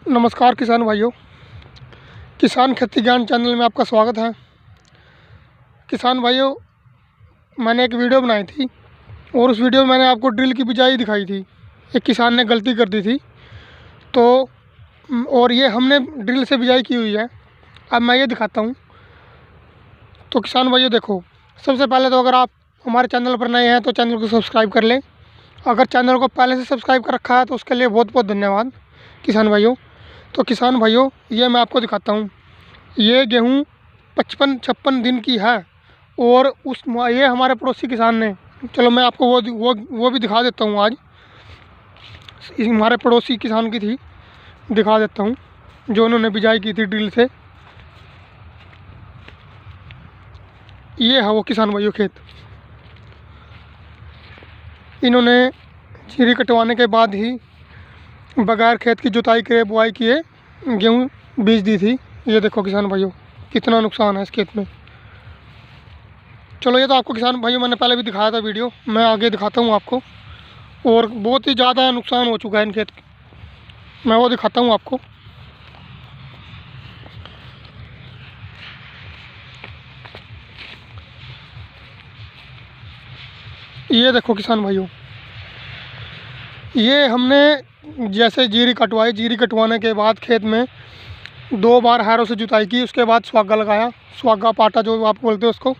नमस्कार किसान भाइयों, किसान खेती ज्ञान चैनल में आपका स्वागत है। किसान भाइयों, मैंने एक वीडियो बनाई थी और उस वीडियो में मैंने आपको ड्रिल की बिजाई दिखाई थी। एक किसान ने गलती कर दी थी तो और ये हमने ड्रिल से बिजाई की हुई है। अब मैं ये दिखाता हूँ। तो किसान भाइयों देखो, सबसे पहले तो अगर आप हमारे चैनल पर नए हैं तो चैनल को सब्सक्राइब कर लें। अगर चैनल को पहले से सब्सक्राइब कर रखा है तो उसके लिए बहुत बहुत धन्यवाद किसान भाइयों। तो किसान भाइयों, ये मैं आपको दिखाता हूँ। ये गेहूँ 55-56 दिन की है और ये हमारे पड़ोसी किसान ने, चलो मैं आपको वो भी दिखा देता हूँ। आज हमारे पड़ोसी किसान की थी, दिखा देता हूँ, जो उन्होंने बिजाई की थी ड्रिल से। ये है वो किसान भाइयों खेत। इन्होंने जीरी कटवाने के बाद ही बगैर खेत की जुताई करे बुआई किए गेहूँ बीज दी थी। ये देखो किसान भाइयों, कितना नुकसान है इस खेत में। चलो ये तो आपको किसान भाइयों मैंने पहले भी दिखाया था वीडियो, मैं आगे दिखाता हूँ आपको। और बहुत ही ज़्यादा नुकसान हो चुका है इन खेत, मैं वो दिखाता हूँ आपको। ये देखो किसान भाइयों, ये हमने जैसे जीरी कटवाई, जीरी कटवाने के बाद खेत में 2 बार हैरों से जुताई की, उसके बाद सुहागा लगाया, सुहागा पाटा जो आप बोलते हो उसको।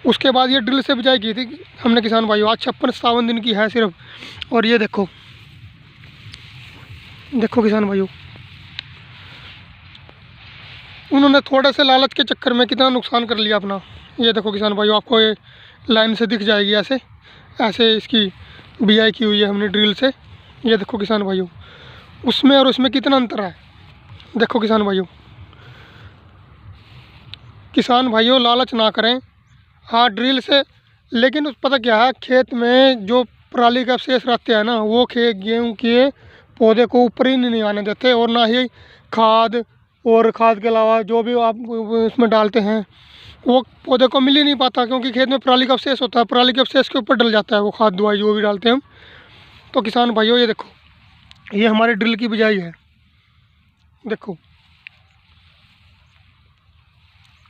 उसके बाद ये ड्रिल से बिजाई की थी हमने किसान भाइयों। आज 56-57 दिन की है सिर्फ। और ये देखो, देखो किसान भाइयों, उन्होंने थोड़े से लालच के चक्कर में कितना नुकसान कर लिया अपना। ये देखो किसान भाइयों, आपको ये लाइन से दिख जाएगी, ऐसे ऐसे इसकी बिजाई की हुई है हमने ड्रिल से। ये देखो किसान भाइयों, उसमें और उसमें कितना अंतर है। देखो किसान भाइयों, किसान भाइयों लालच ना करें। हाँ ड्रिल से, लेकिन पता क्या है, खेत में जो पराली के अवशेष रहते हैं ना, वो गेहूँ के पौधे को ऊपर ही नहीं आने देते। और ना ही खाद, और खाद के अलावा जो भी आप उसमें डालते हैं वो पौधे को मिल ही नहीं पाता, क्योंकि खेत में पराली का अवशेष होता है। पराली के अवशेष के ऊपर डल जाता है वो खाद दवाई जो भी डालते हैं हम। तो किसान भाइयों ये देखो, ये हमारी ड्रिल की बिजाई है, देखो।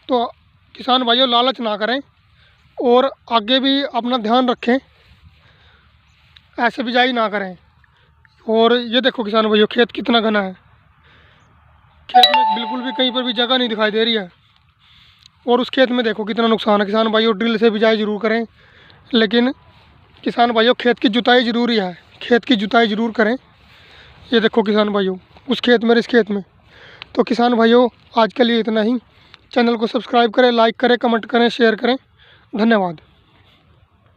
तो किसान भाइयों लालच ना करें और आगे भी अपना ध्यान रखें, ऐसे बिजाई ना करें। और ये देखो किसान भाइयों, खेत कितना घना है, खेत में बिल्कुल भी कहीं पर भी जगह नहीं दिखाई दे रही है। और उस खेत में देखो कितना नुकसान है। किसान भाइयों ड्रिल से बिजाई ज़रूर करें, लेकिन किसान भाइयों खेत की जुताई ज़रूरी है, खेत की जुताई ज़रूर करें। ये देखो किसान भाइयों, उस खेत में, इस खेत में। तो किसान भाइयों आज के लिए इतना ही। चैनल को सब्सक्राइब करें, लाइक करें, कमेंट करें, शेयर करें। धन्यवाद।